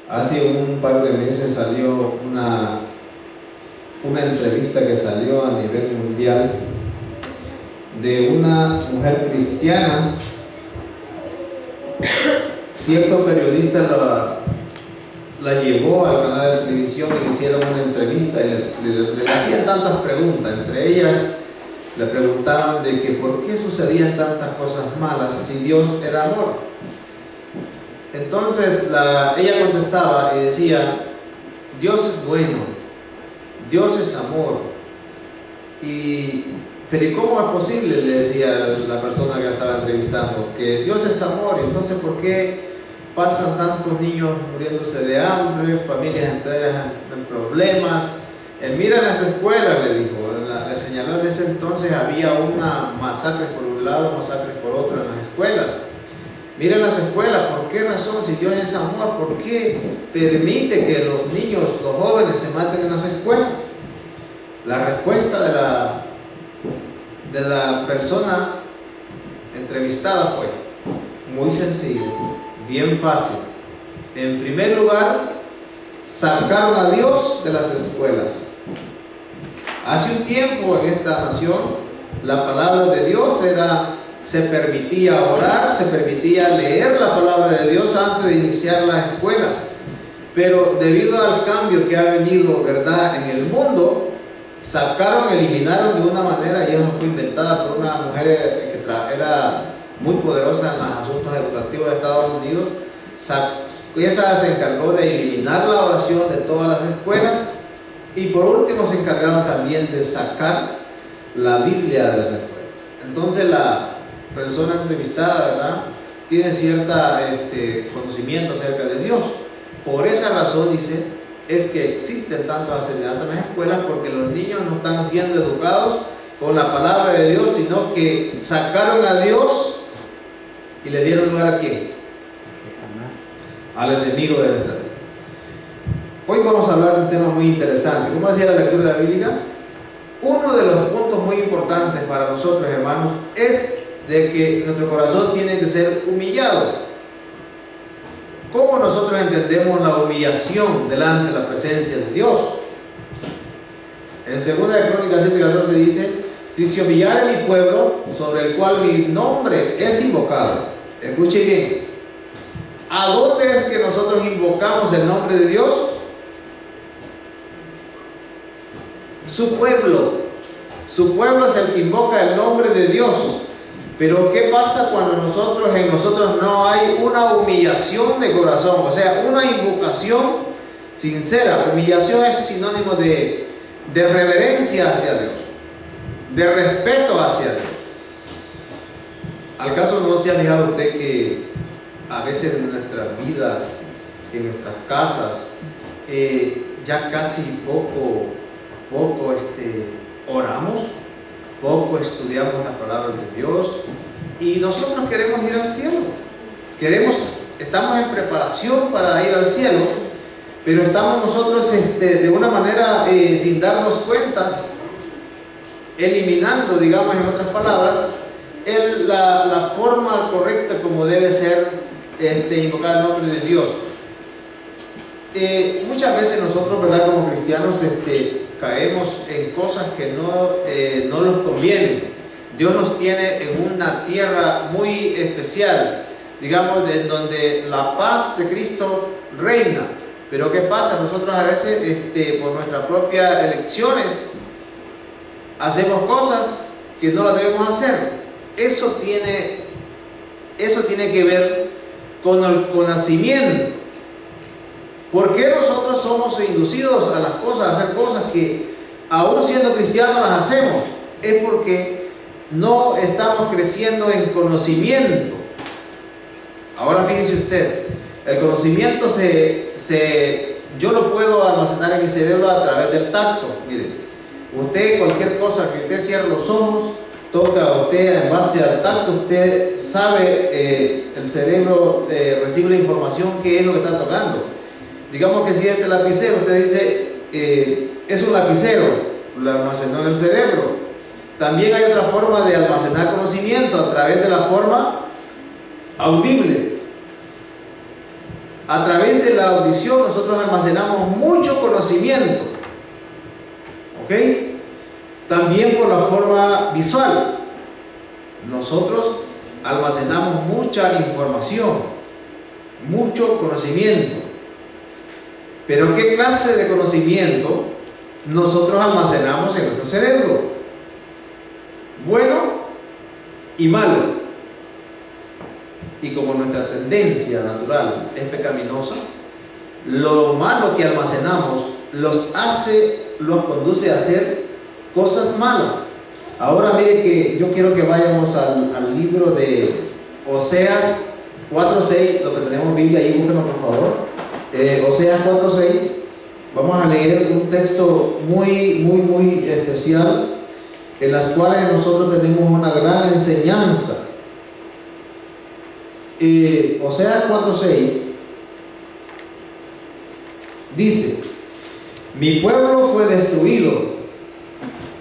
Hace un par de meses salió una entrevista que salió a nivel mundial de una mujer cristiana. Cierto periodista la llevó al canal de televisión y le hicieron una entrevista y le hacían tantas preguntas. Entre ellas le preguntaban de que por qué sucedían tantas cosas malas si Dios era amor. Entonces ella contestaba y decía: Dios es bueno, Dios es amor. Pero ¿y cómo es posible? Le decía la persona que la estaba entrevistando, que Dios es amor. Entonces, ¿por qué pasan tantos niños muriéndose de hambre, familias enteras en problemas? Mira en las escuelas, le dijo, le señaló en ese entonces había una masacre por un lado, masacres por otro en las escuelas. Mira en las escuelas, ¿por qué razón? Si Dios es amor, ¿por qué permite que los niños, los jóvenes se maten en las escuelas? La respuesta de la persona entrevistada fue muy sencilla, bien fácil. En primer lugar, sacaron a Dios de las escuelas. Hace un tiempo en esta nación la palabra de Dios se permitía orar, se permitía leer la palabra de Dios antes de iniciar las escuelas. Pero debido al cambio que ha venido, ¿verdad?, en el mundo, eliminaron de una manera, y eso fue inventada por una mujer que era muy poderosa en los asuntos educativos de Estados Unidos. Esa se encargó de eliminar la oración de todas las escuelas, y por último se encargaron también de sacar la Biblia de las escuelas. Entonces la persona entrevistada, ¿verdad?, tiene cierta conocimiento acerca de Dios. Por esa razón, dice, es que existen tantos asesinatos en las escuelas, porque los niños no están siendo educados con la palabra de Dios, sino que sacaron a Dios y le dieron lugar ¿a quién? Al enemigo de nuestra vida. Hoy vamos a hablar de un tema muy interesante. ¿Cómo decía la lectura bíblica? Uno de los puntos muy importantes para nosotros, hermanos, es de que nuestro corazón tiene que ser humillado. ¿Cómo nosotros entendemos la humillación delante de la presencia de Dios? En 2 Crónicas 7:14 dice: si se humillara mi pueblo, sobre el cual mi nombre es invocado. Escuche bien. ¿A dónde es que nosotros invocamos el nombre de Dios? Su pueblo. Su pueblo es el que invoca el nombre de Dios. Pero ¿qué pasa cuando en nosotros no hay una humillación de corazón? O sea, una invocación sincera. Humillación es sinónimo de reverencia hacia Dios, de respeto hacia Dios. ¿Al caso no se ha fijado usted que a veces en nuestras vidas, en nuestras casas, ya casi poco oramos? Poco estudiamos la palabra de Dios, y nosotros queremos ir al cielo, estamos en preparación para ir al cielo, pero estamos nosotros de una manera sin darnos cuenta, eliminando, digamos en otras palabras, la forma correcta como debe ser invocar el nombre de Dios. Muchas veces nosotros, ¿verdad?, como cristianos, caemos en cosas que no nos convienen. Dios nos tiene en una tierra muy especial, digamos, en donde la paz de Cristo reina. Pero ¿qué pasa? Nosotros a veces, por nuestras propias elecciones, hacemos cosas que no las debemos hacer. Eso tiene que ver con el conocimiento. ¿Por qué nosotros somos inducidos a las cosas, a hacer cosas que aún siendo cristianos las hacemos? Es porque no estamos creciendo en conocimiento. Ahora fíjese usted, el conocimiento yo lo puedo almacenar en mi cerebro a través del tacto. Mire, usted cualquier cosa que usted cierre los ojos, toca usted en base al tacto, usted sabe, el cerebro recibe la información que es lo que está tocando. Digamos que si este lapicero, usted dice, es un lapicero, lo almacenó en el cerebro. También hay otra forma de almacenar conocimiento, a través de la forma audible. A través de la audición nosotros almacenamos mucho conocimiento, ¿ok? También por la forma visual. Nosotros almacenamos mucha información, mucho conocimiento. Pero ¿qué clase de conocimiento nosotros almacenamos en nuestro cerebro? Bueno y malo. Y como nuestra tendencia natural es pecaminosa, lo malo que almacenamos los conduce a hacer cosas malas. Ahora mire que yo quiero que vayamos al libro de Oseas 4:6, lo que tenemos Biblia ahí, búsquenlo por favor. Oseas 4:6, vamos a leer un texto muy especial, en las cuales nosotros tenemos una gran enseñanza. Oseas 4:6 dice: mi pueblo fue destruido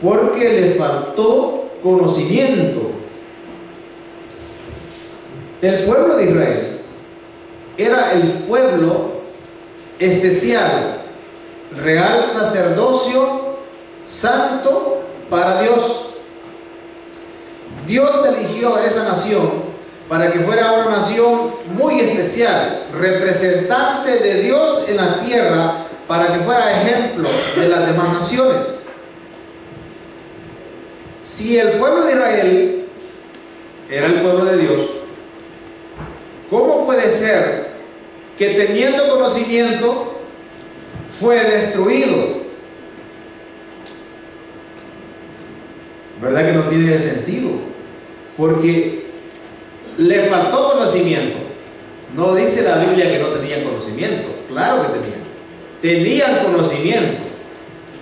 porque le faltó conocimiento. El pueblo de Israel era el pueblo especial, real sacerdocio, santo para Dios. Dios eligió a esa nación para que fuera una nación muy especial, representante de Dios en la tierra, para que fuera ejemplo de las demás naciones. Si el pueblo de Israel era el pueblo de Dios, ¿cómo puede ser que teniendo conocimiento fue destruido? ¿Verdad que no tiene sentido? Porque le faltó conocimiento. No dice la Biblia que no tenían conocimiento. Claro que tenían. Tenían conocimiento.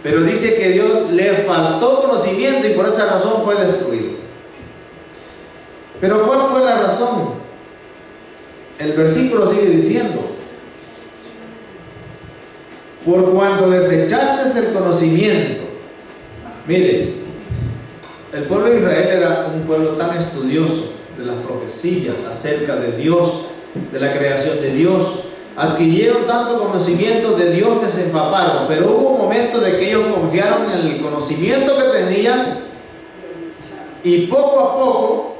Pero dice que Dios le faltó conocimiento y por esa razón fue destruido. Pero ¿cuál fue la razón? El versículo sigue diciendo: por cuanto desechaste el conocimiento. Mire, el pueblo de Israel era un pueblo tan estudioso de las profecías acerca de Dios, de la creación de Dios. Adquirieron tanto conocimiento de Dios que se empaparon, pero hubo un momento de que ellos confiaron en el conocimiento que tenían y poco a poco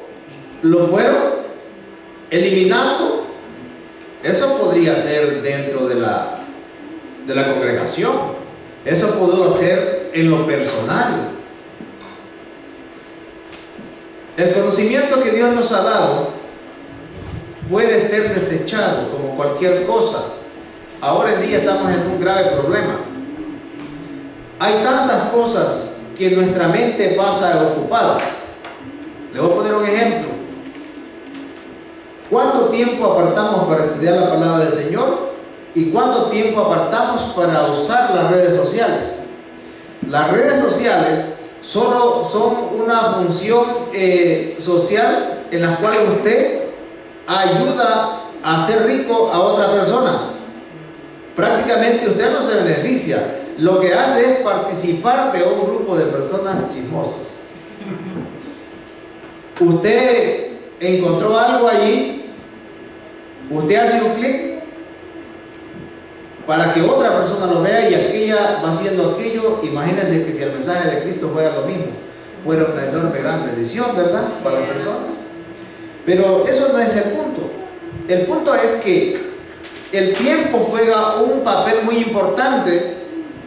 lo fueron eliminando. Eso podría ser dentro de la congregación, eso pudo ser en lo personal. El conocimiento que Dios nos ha dado puede ser desechado como cualquier cosa. Ahora en día estamos en un grave problema. Hay tantas cosas que nuestra mente pasa ocupada. Le voy a poner un ejemplo. ¿Cuánto tiempo apartamos para estudiar la palabra del Señor? ¿Y cuánto tiempo apartamos para usar las redes sociales? Las redes sociales solo son una función social en la cual usted ayuda a hacer rico a otra persona. Prácticamente usted no se beneficia. Lo que hace es participar de un grupo de personas chismosas. Usted encontró algo allí, usted hace un clic para que otra persona lo vea y aquella va haciendo aquello. Imagínense que si el mensaje de Cristo fuera lo mismo, fuera una enorme gran bendición, ¿verdad?, para las personas. Pero eso no es el punto. El punto es que el tiempo juega un papel muy importante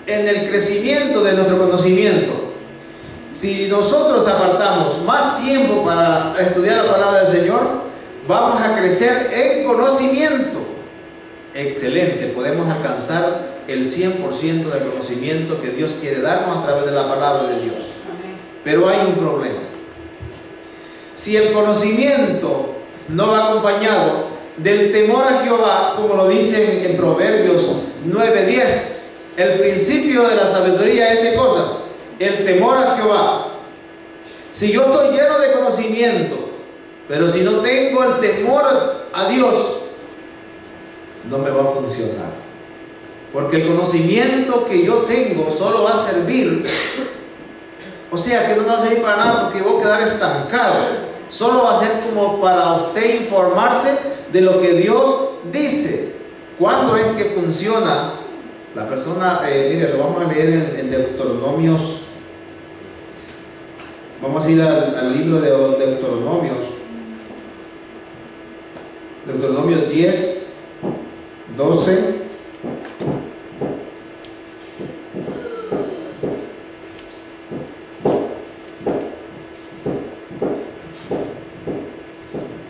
en el crecimiento de nuestro conocimiento. Si nosotros apartamos más tiempo para estudiar la palabra del Señor, vamos a crecer en conocimiento. Excelente, podemos alcanzar el 100% del conocimiento que Dios quiere darnos a través de la palabra de Dios. Pero hay un problema. Si el conocimiento no va acompañado del temor a Jehová, como lo dicen en Proverbios 9:10, el principio de la sabiduría es ¿qué cosa? El temor a Jehová. Si yo estoy lleno de conocimiento, pero si no tengo el temor a Dios, no me va a funcionar. Porque el conocimiento que yo tengo solo va a servir, o sea que no va a servir para nada, porque voy a quedar estancado. Solo va a ser como para usted informarse de lo que Dios dice. ¿Cuándo es que funciona la persona? Mire, lo vamos a leer en Deuteronomios. Vamos a ir al libro de Deuteronomios. Deuteronomios 10, 12.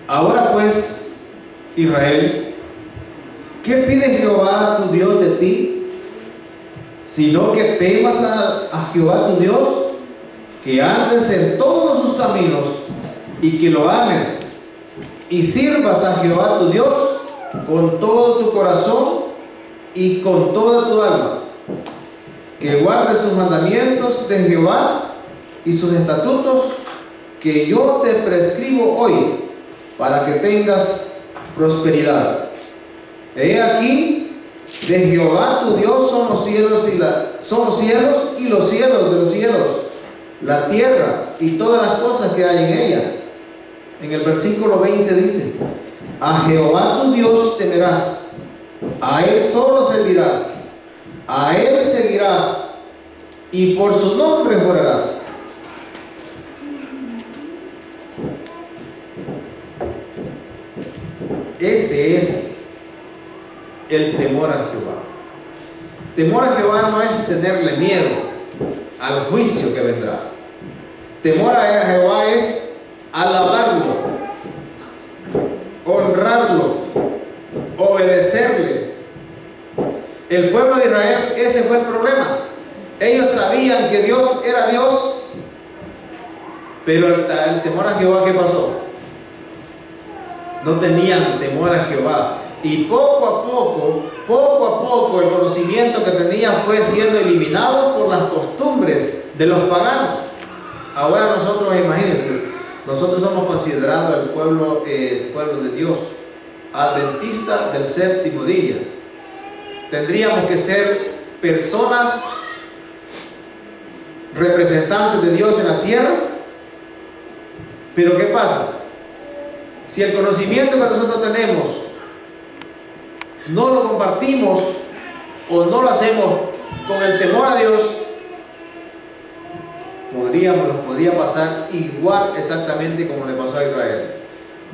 Ahora pues, Israel, ¿qué pide Jehová tu Dios de ti? Sino que temas a Jehová tu Dios, que andes en todos sus caminos y que lo ames y sirvas a Jehová tu Dios con todo tu corazón y con toda tu alma, que guardes sus mandamientos de Jehová y sus estatutos que yo te prescribo hoy, para que tengas prosperidad. He aquí, de Jehová tu Dios son los cielos y los cielos de los cielos, la tierra y todas las cosas que hay en ella. En el versículo 20 dice: a Jehová tu Dios temerás, a Él solo servirás, a Él seguirás y por su nombre jurarás. Ese es el temor a Jehová. Temor a Jehová no es tenerle miedo al juicio que vendrá. Temor a Jehová es alabarlo, honrarlo, obedecerle. El pueblo de Israel, ese fue el problema. Ellos sabían que Dios era Dios, pero el temor a Jehová, ¿qué pasó? No tenían temor a Jehová. Y poco a poco, el conocimiento que tenía fue siendo eliminado por las costumbres de los paganos. Ahora nosotros, imagínense, nosotros somos considerados el pueblo de Dios, adventista del séptimo día. Tendríamos que ser personas representantes de Dios en la tierra. Pero ¿qué pasa? Si el conocimiento que nosotros tenemos no lo compartimos o no lo hacemos con el temor a Dios, nos podría pasar igual exactamente como le pasó a Israel.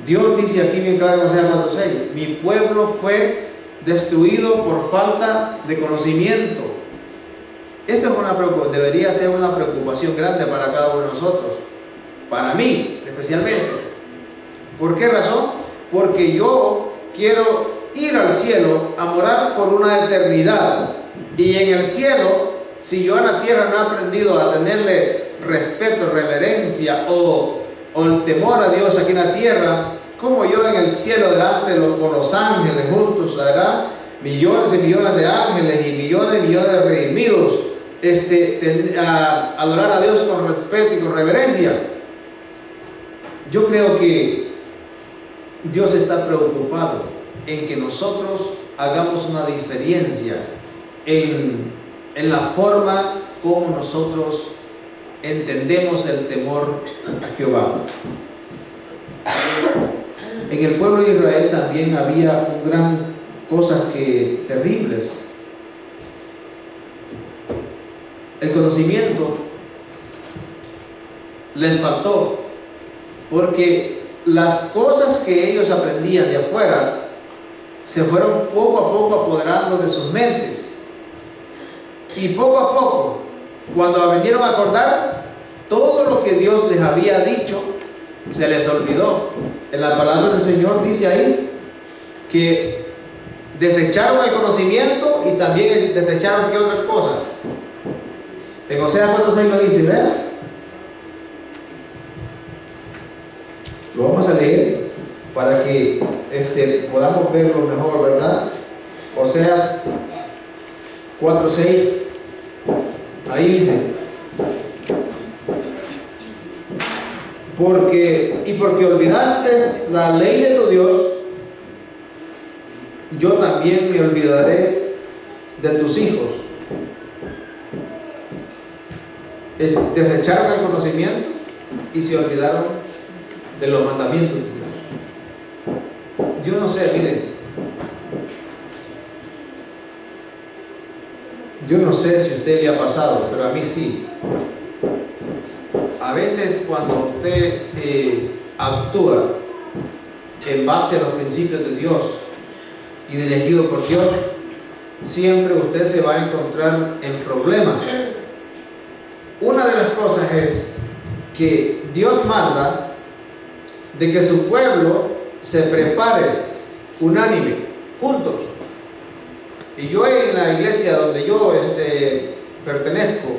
Dios dice aquí bien claro en Oseas 4:6: mi pueblo fue destruido por falta de conocimiento. Esto es debería ser una preocupación grande para cada uno de nosotros, para mí especialmente. ¿Por qué razón? Porque yo quiero ir al cielo a morar por una eternidad. Y en el cielo, si yo en la tierra no he aprendido a tenerle respeto, reverencia o el temor a Dios aquí en la tierra, como yo en el cielo delante con los ángeles juntos, ¿verdad? Millones y millones de ángeles y millones de redimidos, adorar a Dios con respeto y con reverencia. Yo creo que Dios está preocupado en que nosotros hagamos una diferencia en la forma como nosotros entendemos el temor a Jehová. En el pueblo de Israel también había cosas terribles. El conocimiento les faltó, porque las cosas que ellos aprendían de afuera se fueron poco a poco apoderando de sus mentes. Y poco a poco, cuando vinieron a acordar, todo lo que Dios les había dicho se les olvidó. En la palabra del Señor dice ahí que desecharon el conocimiento y también desecharon ¿qué otras cosas? En Oseas 4:6 lo dice, ¿verdad? Lo vamos a leer para que podamos verlo mejor, ¿verdad? Oseas 4:6, ahí dice: porque olvidaste la ley de tu Dios, yo también me olvidaré de tus hijos. Desecharon el conocimiento y se olvidaron de los mandamientos de Dios. Yo no sé, miren, Yo no sé si a usted le ha pasado, pero a mí sí. A veces cuando usted actúa en base a los principios de Dios y dirigido por Dios, siempre usted se va a encontrar en problemas. Una de las cosas es que Dios manda de que su pueblo se prepare unánime, juntos. Y yo en la iglesia donde yo pertenezco,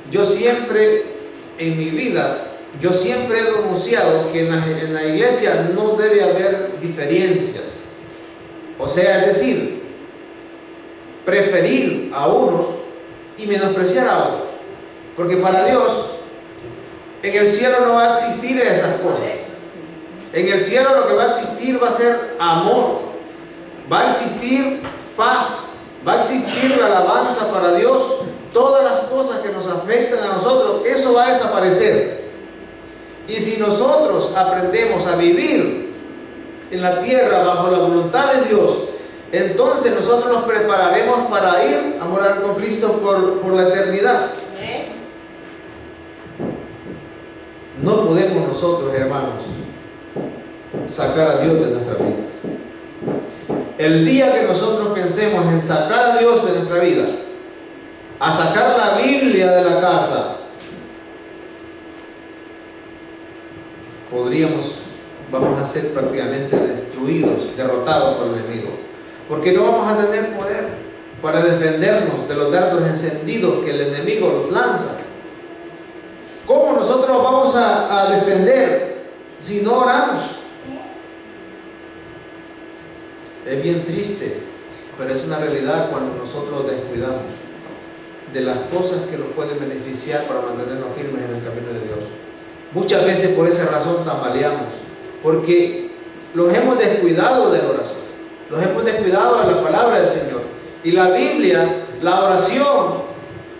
yo siempre en mi vida, yo siempre he denunciado que en la iglesia no debe haber diferencias. O sea, es decir, preferir a unos y menospreciar a otros. Porque para Dios, en el cielo no va a existir esas cosas. En el cielo lo que va a existir va a ser amor, va a existir paz, va a existir la alabanza para Dios. Todas las cosas que nos afectan a nosotros, eso va a desaparecer. Y si nosotros aprendemos a vivir en la tierra bajo la voluntad de Dios, entonces nosotros nos prepararemos para ir a morar con Cristo por la eternidad. No podemos nosotros, hermanos, sacar a Dios de nuestras vidas. El día que nosotros pensemos en sacar a Dios de nuestra vida, a sacar la Biblia de la casa, vamos a ser prácticamente destruidos, derrotados por el enemigo, porque no vamos a tener poder para defendernos de los dardos encendidos que el enemigo nos lanza. ¿Cómo nosotros nos vamos a defender si no oramos? Es bien triste, pero es una realidad cuando nosotros descuidamos de las cosas que nos pueden beneficiar para mantenernos firmes en el camino de Dios. Muchas veces por esa razón tambaleamos, porque los hemos descuidado de la oración, los hemos descuidado de la palabra del Señor. Y la Biblia, la oración,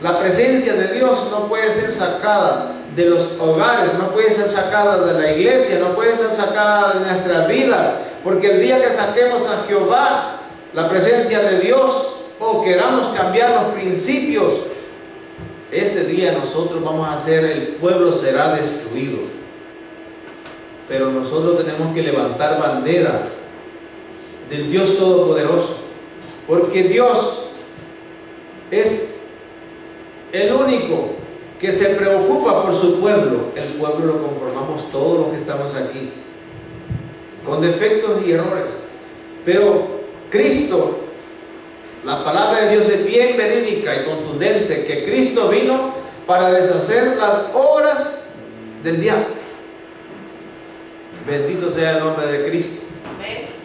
la presencia de Dios no puede ser sacada de los hogares, no puede ser sacada de la iglesia, no puede ser sacada de nuestras vidas, porque el día que saquemos a Jehová, la presencia de Dios, o queramos cambiar los principios, ese día nosotros vamos a ser, el pueblo será destruido. Pero nosotros tenemos que levantar bandera del Dios Todopoderoso, porque Dios es el único que se preocupa por su pueblo. El pueblo lo conformamos todos los que estamos aquí, con defectos y errores. Pero Cristo, la palabra de Dios es bien verídica y contundente, que Cristo vino para deshacer las obras del diablo. Bendito sea el nombre de Cristo.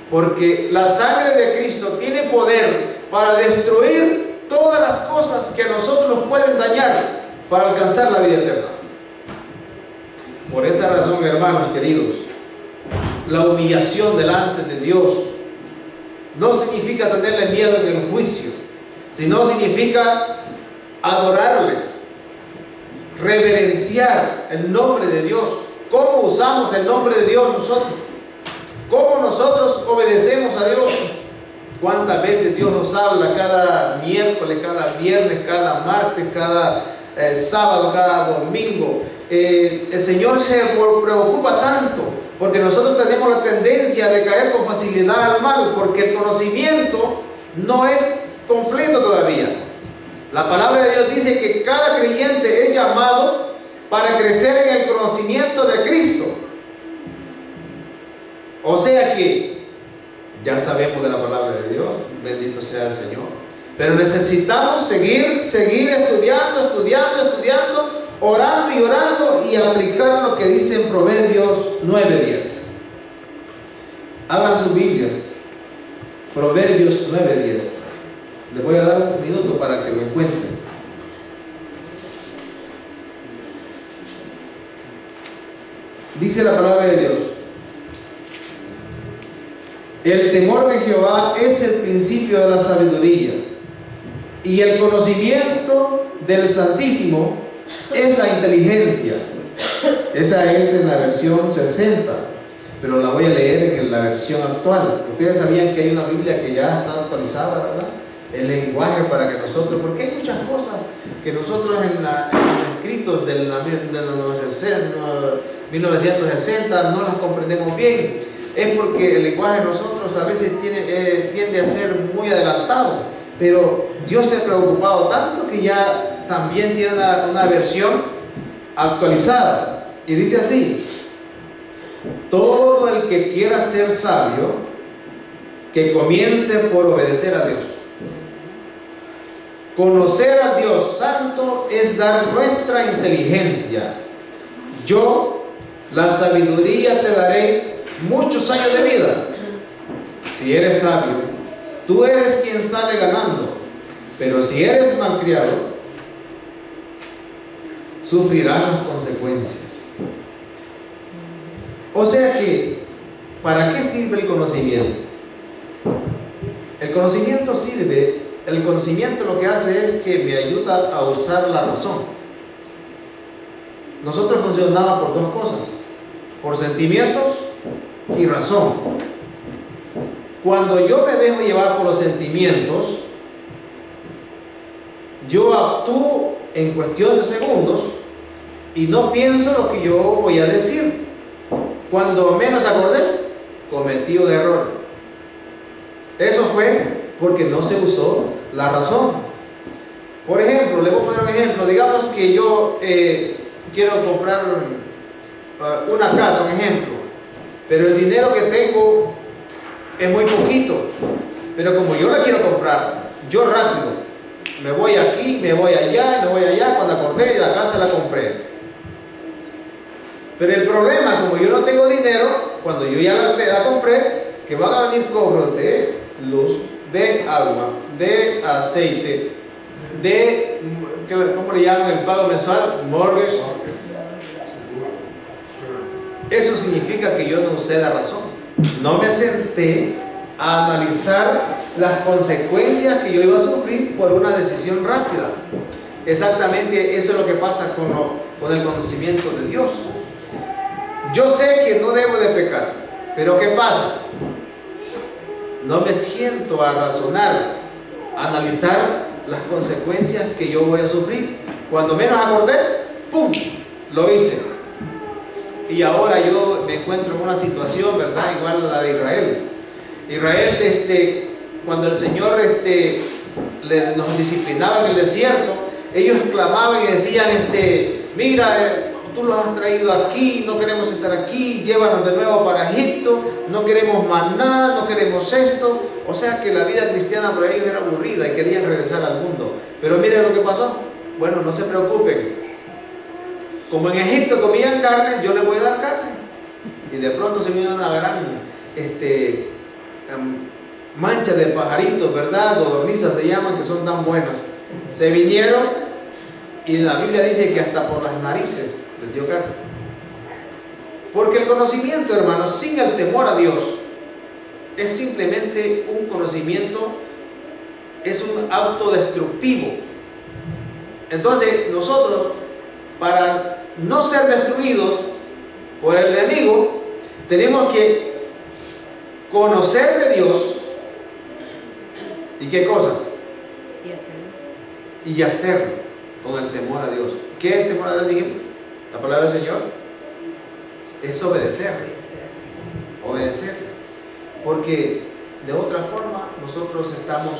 Porque la sangre de Cristo tiene poder para destruir todas las cosas que a nosotros nos pueden dañar para alcanzar la vida eterna. Por esa razón, hermanos queridos, la humillación delante de Dios no significa tenerle miedo en el juicio, sino significa adorarle, reverenciar el nombre de Dios. ¿Cómo usamos el nombre de Dios nosotros? ¿Cómo nosotros obedecemos a Dios? ¿Cuántas veces Dios nos habla cada miércoles, cada viernes, cada martes, cada sábado, cada domingo? El Señor se preocupa tanto, porque nosotros tenemos la tendencia de caer con facilidad al mal, porque el conocimiento no es completo todavía. La palabra de Dios dice que cada creyente es llamado para crecer en el conocimiento de Cristo. O sea que ya sabemos de la palabra de Dios, bendito sea el Señor, pero necesitamos seguir estudiando, orando y orando y aplicar lo que dice en Proverbios 9:10. Abran sus Biblias, Proverbios 9:10. Les voy a dar un minuto para que lo encuentren. Dice la palabra de Dios: el temor de Jehová es el principio de la sabiduría, y el conocimiento del Santísimo es la inteligencia. Esa es en la versión 60, pero la voy a leer en la versión actual. Ustedes sabían que hay una Biblia que ya está actualizada, ¿verdad? el lenguaje para que nosotros, porque hay muchas cosas que nosotros en los escritos de los 1960 no las comprendemos bien. Es porque el lenguaje de nosotros a veces tiende a ser muy adelantado, pero Dios se ha preocupado tanto que ya también tiene una versión actualizada, y dice así: todo el que quiera ser sabio, que comience por obedecer a Dios. Conocer a Dios Santo es dar nuestra inteligencia. Yo, la sabiduría, te daré muchos años de vida. Si eres sabio, tú eres quien sale ganando. Pero si eres malcriado, sufrirás las consecuencias. O sea que, ¿para qué sirve el conocimiento? El conocimiento sirve. El conocimiento lo que hace es que me ayuda a usar la razón. Nosotros funcionamos por dos cosas: por sentimientos y razón. Cuando yo me dejo llevar por los sentimientos, yo actúo en cuestión de segundos y no pienso lo que yo voy a decir. Cuando menos acordé, cometí un error. Eso fue porque no se usó la razón. Por ejemplo, le voy a poner un ejemplo. Digamos que yo quiero comprar una casa, un ejemplo, pero el dinero que tengo es muy poquito. Pero como yo la quiero comprar, yo rápido me voy aquí, me voy allá, cuando acordé, la casa la compré. Pero el problema, como yo no tengo dinero, cuando yo ya la compré, que van a venir cobros de luz, de agua, de aceite, de, ¿cómo le llaman el pago mensual? Mortgage. Eso significa que yo no usé la razón. No me senté a analizar las consecuencias que yo iba a sufrir por una decisión rápida. Exactamente eso es lo que pasa con el conocimiento de Dios. Yo sé que no debo de pecar, pero ¿qué pasa? No me siento a razonar, a analizar las consecuencias que yo voy a sufrir. Cuando menos acordé, ¡pum!, lo hice. Y ahora yo me encuentro en una situación, ¿verdad?, igual a la de Israel. Israel, cuando el Señor nos disciplinaba en el desierto, ellos clamaban y decían, mira, tú los has traído aquí, no queremos estar aquí, llévanos de nuevo para Egipto, no queremos maná, no queremos esto. O sea que la vida cristiana para ellos era aburrida y querían regresar al mundo. Pero miren lo que pasó. Bueno, no se preocupen. Como en Egipto comían carne, yo les voy a dar carne. Y de pronto se vino una gran mancha de pajaritos, ¿verdad? Codornizas se llaman, que son tan buenas. Se vinieron y la Biblia dice que hasta por las narices les dio carne. Porque el conocimiento, hermanos, sin el temor a Dios, es simplemente un conocimiento, es un acto destructivo. Entonces nosotros, para no ser destruidos por el enemigo, tenemos que conocer de Dios. ¿Y qué cosa? Y hacerlo con el temor a Dios. ¿Qué es temor a Dios? Dijimos, la palabra del Señor es obedecerle. Obedecerle. Porque de otra forma nosotros estamos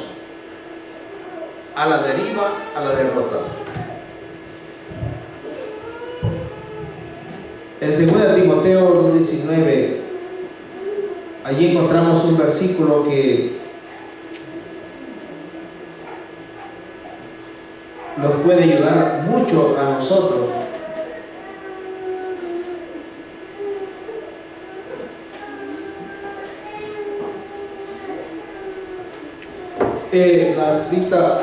a la deriva, a la derrota. En 2 Timoteo 2:19, allí encontramos un versículo que nos puede ayudar mucho a nosotros. La cita,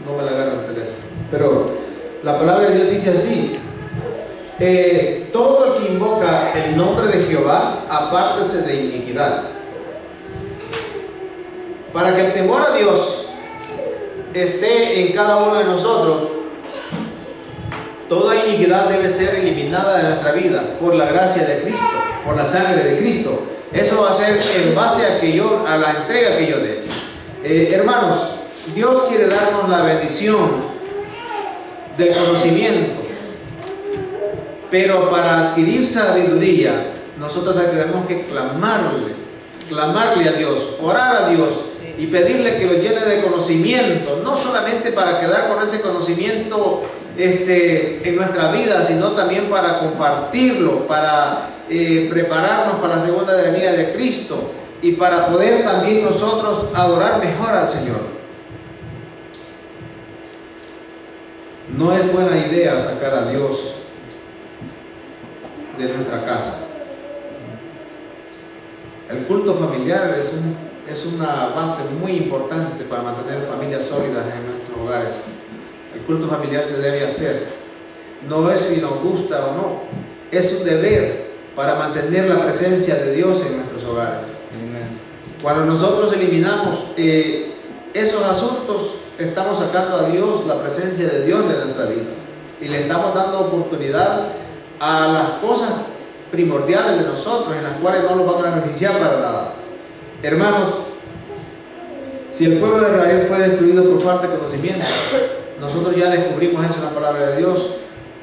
no me la agarro el teléfono, pero la palabra de Dios dice así: todo el que invoca el nombre de Jehová, apártese de iniquidad. Para que el temor a Dios esté en cada uno de nosotros, toda iniquidad debe ser eliminada de nuestra vida por la gracia de Cristo, por la sangre de Cristo. Eso va a ser en base a la entrega que yo dé. Hermanos, Dios quiere darnos la bendición del conocimiento, pero para adquirir sabiduría, nosotros tenemos que clamarle a Dios, orar a Dios y pedirle que lo llene de conocimiento, no solamente para quedar con ese conocimiento en nuestra vida, sino también para compartirlo, para prepararnos para la segunda venida de Cristo y para poder también nosotros adorar mejor al Señor. No es buena idea sacar a Dios de nuestra casa. El culto familiar es una base muy importante para mantener familias sólidas en nuestros hogares. El culto familiar se debe hacer. No es si nos gusta o no, es un deber para mantener la presencia de Dios en nuestros hogares. Amen. Cuando nosotros eliminamos esos asuntos, estamos sacando a Dios, la presencia de Dios de nuestra vida, y le estamos dando oportunidad a las cosas primordiales de nosotros, en las cuales no nos van a beneficiar para nada. Hermanos, si el pueblo de Israel fue destruido por falta de conocimiento, nosotros ya descubrimos eso en la palabra de Dios.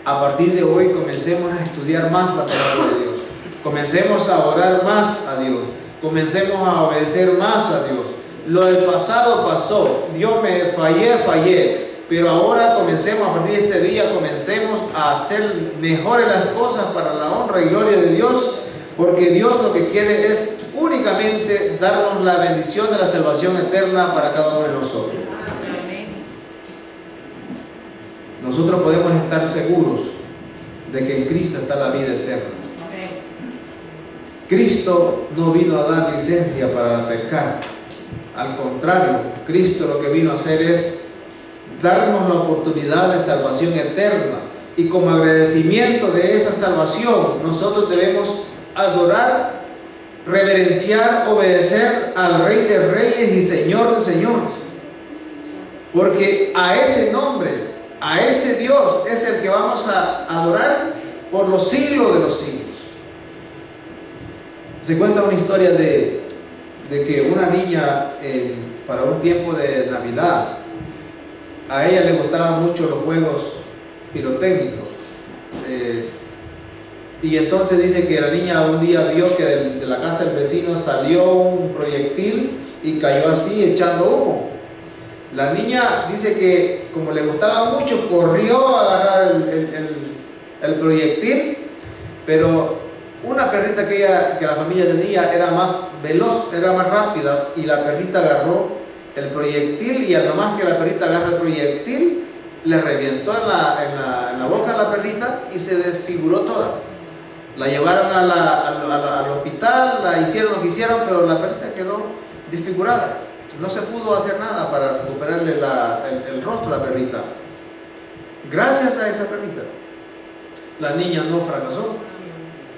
A partir de hoy comencemos a estudiar más la palabra de Dios, comencemos a orar más a Dios, comencemos a obedecer más a Dios. Lo del pasado pasó, Dios me fallé, pero ahora comencemos, a partir de este día, comencemos a hacer mejores las cosas para la honra y gloria de Dios, porque Dios lo que quiere es únicamente darnos la bendición de la salvación eterna para cada uno de nosotros. Nosotros podemos estar seguros de que en Cristo está la vida eterna. Cristo no vino a dar licencia para pecar. Al contrario, Cristo lo que vino a hacer es darnos la oportunidad de salvación eterna. Y como agradecimiento de esa salvación, nosotros debemos adorar, reverenciar, obedecer al Rey de Reyes y Señor de Señores. Porque a ese nombre, a ese Dios es el que vamos a adorar por los siglos de los siglos. Se cuenta una historia de que una niña para un tiempo de Navidad, a ella le gustaban mucho los juegos pirotécnicos, y entonces dice que la niña un día vio que de la casa del vecino salió un proyectil y cayó así echando humo. La niña dice que como le gustaba mucho, corrió a agarrar el proyectil, pero una perrita que la familia tenía era más veloz, era más rápida, y la perrita agarró el proyectil, y al nomás que la perrita agarra el proyectil, le reventó en la boca a la perrita y se desfiguró toda. La llevaron al hospital, la hicieron lo que hicieron, pero la perrita quedó desfigurada. No se pudo hacer nada para recuperarle el rostro a la perrita. Gracias a esa perrita, la niña no fracasó,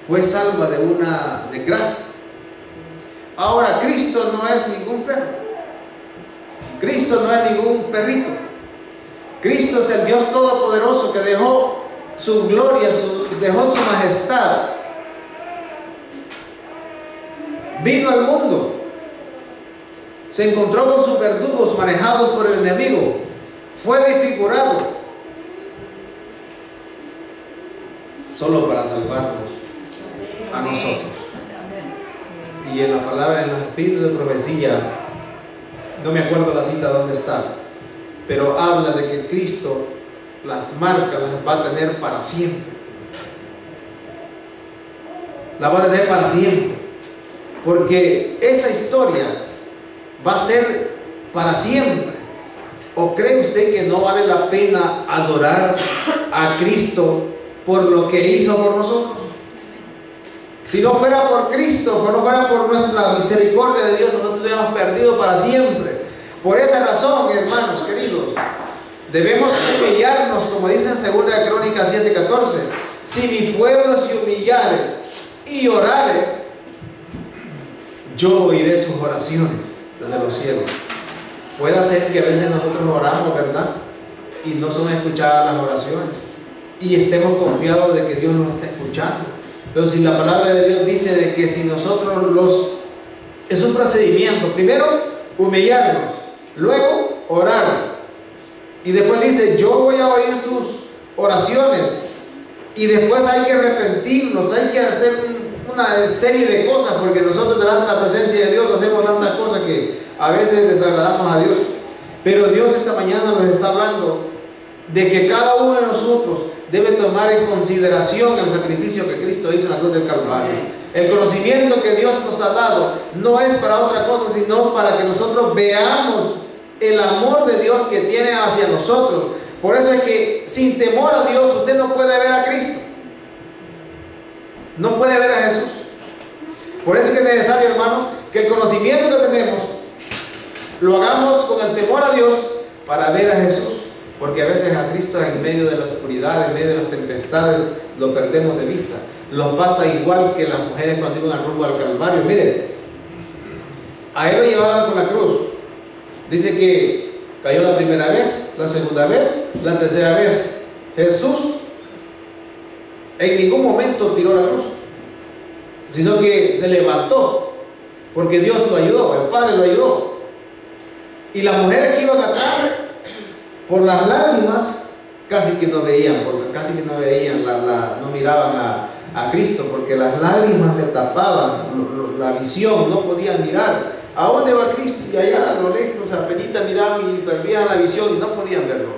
fue salva de una desgracia. Ahora, Cristo no es ningún perro, Cristo no es ningún perrito. Cristo es el Dios Todopoderoso que dejó su gloria, dejó su majestad, vino al mundo, se encontró con sus verdugos manejados por el enemigo, fue desfigurado solo para salvarnos a nosotros. Y en la palabra, en los espíritus de profecía, no me acuerdo la cita dónde está, pero habla de que Cristo las marcas las va a tener para siempre. Las va a tener para siempre, porque esa historia va a ser para siempre. ¿O cree usted que no vale la pena adorar a Cristo por lo que hizo por nosotros? Si no fuera por Cristo, si no fuera por nuestra misericordia de Dios, nosotros hubiéramos perdido para siempre. Por esa razón, hermanos queridos, debemos humillarnos, como dice en 2 Crónicas 7:14. Si mi pueblo se humillare y orare, yo oiré sus oraciones desde los cielos. Puede ser que a veces nosotros oramos, ¿verdad?, y no son escuchadas las oraciones, y estemos confiados de que Dios nos está escuchando. Pero si la palabra de Dios dice de que si nosotros es un procedimiento, primero humillarnos, Luego, orar. Y después dice, yo voy a oír sus oraciones. Y después hay que arrepentirnos, hay que hacer una serie de cosas, porque nosotros delante de la presencia de Dios hacemos tantas cosas que a veces desagradamos a Dios. Pero Dios esta mañana nos está hablando de que cada uno de nosotros debe tomar en consideración el sacrificio que Cristo hizo en la cruz del Calvario. El conocimiento que Dios nos ha dado no es para otra cosa, sino para que nosotros veamos el amor de Dios que tiene hacia nosotros. Por eso es que sin temor a Dios usted no puede ver a Cristo, no puede ver a Jesús. Por eso es que es necesario, hermanos, que el conocimiento que tenemos lo hagamos con el temor a Dios para ver a Jesús. Porque a veces a Cristo en medio de la oscuridad, en medio de las tempestades, lo perdemos de vista. Lo pasa igual que las mujeres cuando iban al rumbo al Calvario. Miren, a él lo llevaban con la cruz. Dice que cayó la primera vez, la segunda vez, la tercera vez. Jesús en ningún momento tiró la cruz, sino que se levantó, porque Dios lo ayudó, el Padre lo ayudó. Y las mujeres que iban atrás, por las lágrimas, casi que no veían, no miraban a Cristo, porque las lágrimas le tapaban la visión, no podían mirar. ¿A dónde va Cristo? Y allá a lo lejos, apenas miraban y perdían la visión y no podían verlo.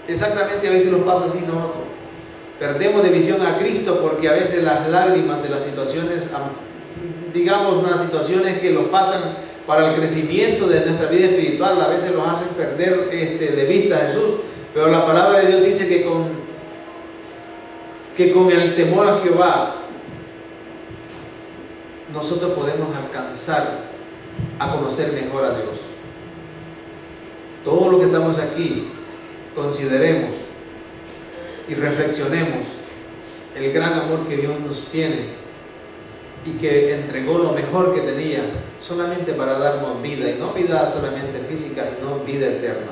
Exactamente, a veces nos pasa así nosotros. Perdemos de visión a Cristo porque a veces las lágrimas de las situaciones, digamos, unas situaciones que nos pasan para el crecimiento de nuestra vida espiritual, a veces nos hacen perder de vista a Jesús. Pero la palabra de Dios dice que con el temor a Jehová nosotros podemos alcanzar a conocer mejor a Dios. Todo lo que estamos aquí, consideremos y reflexionemos el gran amor que Dios nos tiene y que entregó lo mejor que tenía solamente para darnos vida, y no vida solamente física, sino vida eterna.